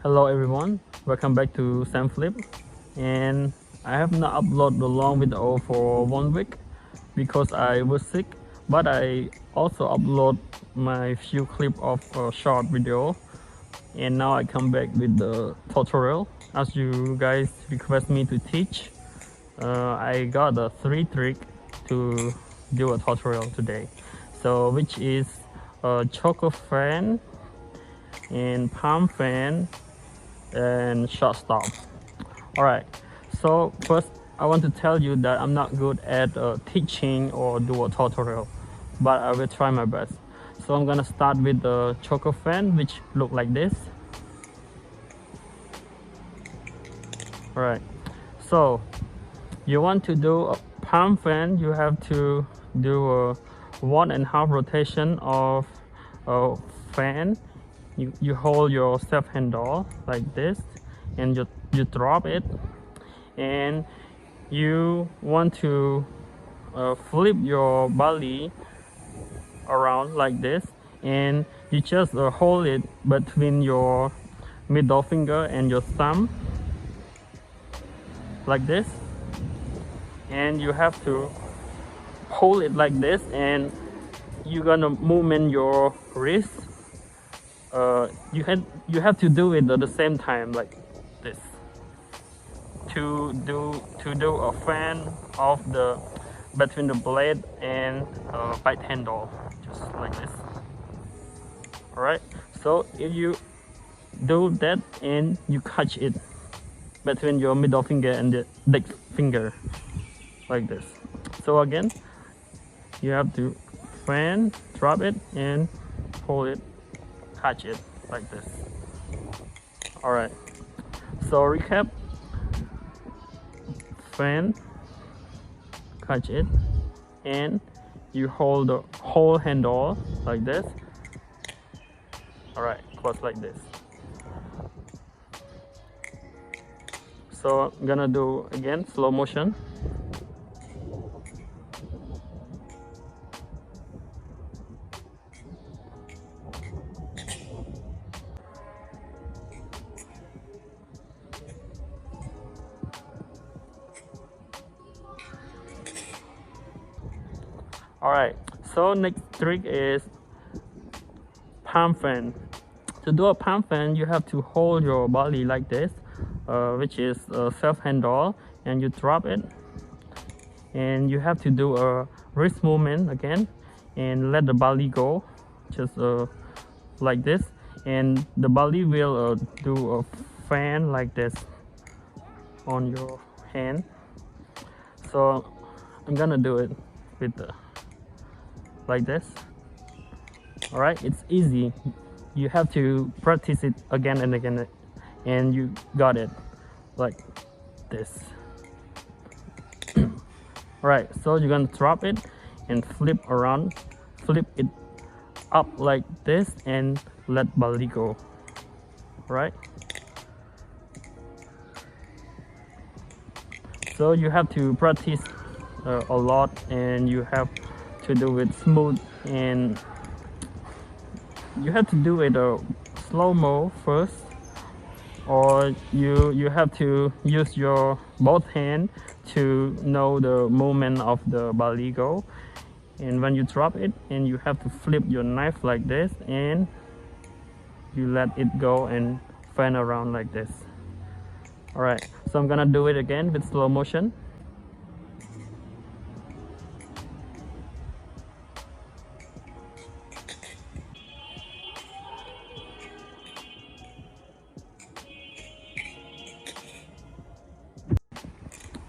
Hello everyone, welcome back to Sam Flip, and I have not uploaded the long video for 1 week because I was sick, but I also upload my few clip of a short video, and now I come back with the tutorial as you guys request me to teach. I got a 3 trick to do a tutorial today, so which is a choker fan and palm fan and shortstop. All right, so first I want to tell you that I'm not good at teaching or do a tutorial, but I will try my best. So I'm gonna start with the choker fan, which look like this. All right, so you want to do a palm fan, you have to do a 1.5 rotation of a fan. You hold your self handle like this, and you drop it, and you want to flip your body around like this, and you just hold it between your middle finger and your thumb like this, and you have to hold it like this, and you're gonna movement your wrist. You have to do it at the same time like this to do a fan of the between the blade and bite handle, just like this. All right, so if you do that and you catch it between your middle finger and the index finger like this. So again, you have to fan, drop it, and hold it, catch it like this. All right, so recap: fan, catch it, and you hold the whole handle like this. All right, close like this. So I'm gonna do again slow motion. All right, so next trick is palm fan. To do a palm fan, you have to hold your body like this, which is self handle, and you drop it, and you have to do a wrist movement again, and let the body go, just like this, and the body will do a fan like this on your hand. So I'm gonna do it with the like this. All right, it's easy. You have to practice it again and again, and you got it like this. All right, so you're gonna drop it and flip around, flip it up like this, and let body go. All right, so you have to practice a lot, and you have to do it smooth, and you have to do it slow-mo first, or you have to use your both hand to know the movement of the body go. And when you drop it, and you have to flip your knife like this, and you let it go and fan around like this. All right, so I'm gonna do it again with slow motion.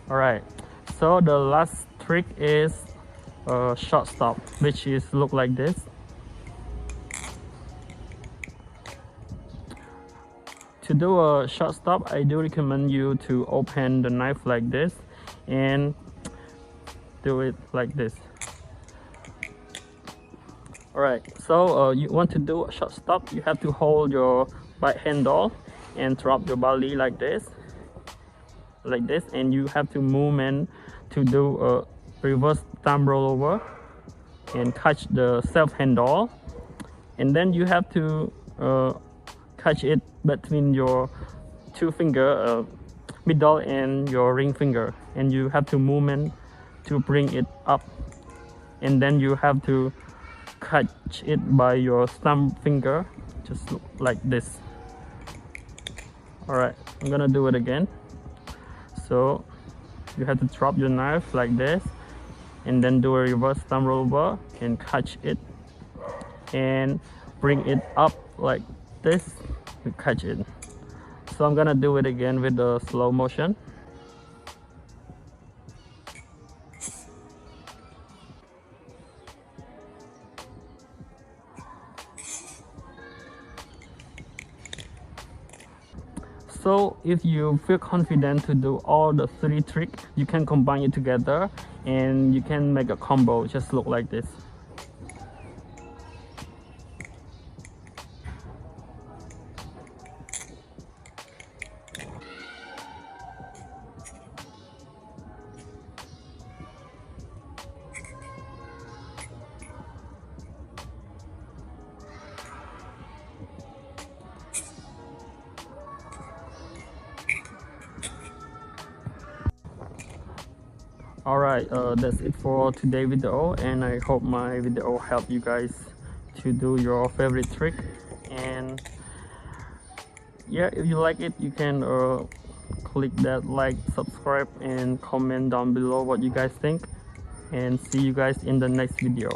All right, so the last trick is shortstop, which is look like this. To do a shortstop, I do recommend you to open the knife like this and do it like this. All right, so you want to do a shortstop, you have to hold your bite handle and drop your body like this, and you have to movement to do a reverse thumb rollover and catch the self handle, and then you have to catch it between your two finger, middle and your ring finger, and you have to movement to bring it up, and then you have to catch it by your thumb finger, just like this. All right, I'm gonna do it again. So you have to drop your knife like this, and then do a reverse thumb roll and catch it and bring it up like this to catch it. So I'm gonna do it again with the slow motion. So if you feel confident to do all the 3 tricks, you can combine it together and you can make a combo just look like this. Alright, that's it for today's video, and I hope my video helped you guys to do your favorite trick. And yeah, if you like it, you can click that like, subscribe, and comment down below what you guys think, and see you guys in the next video.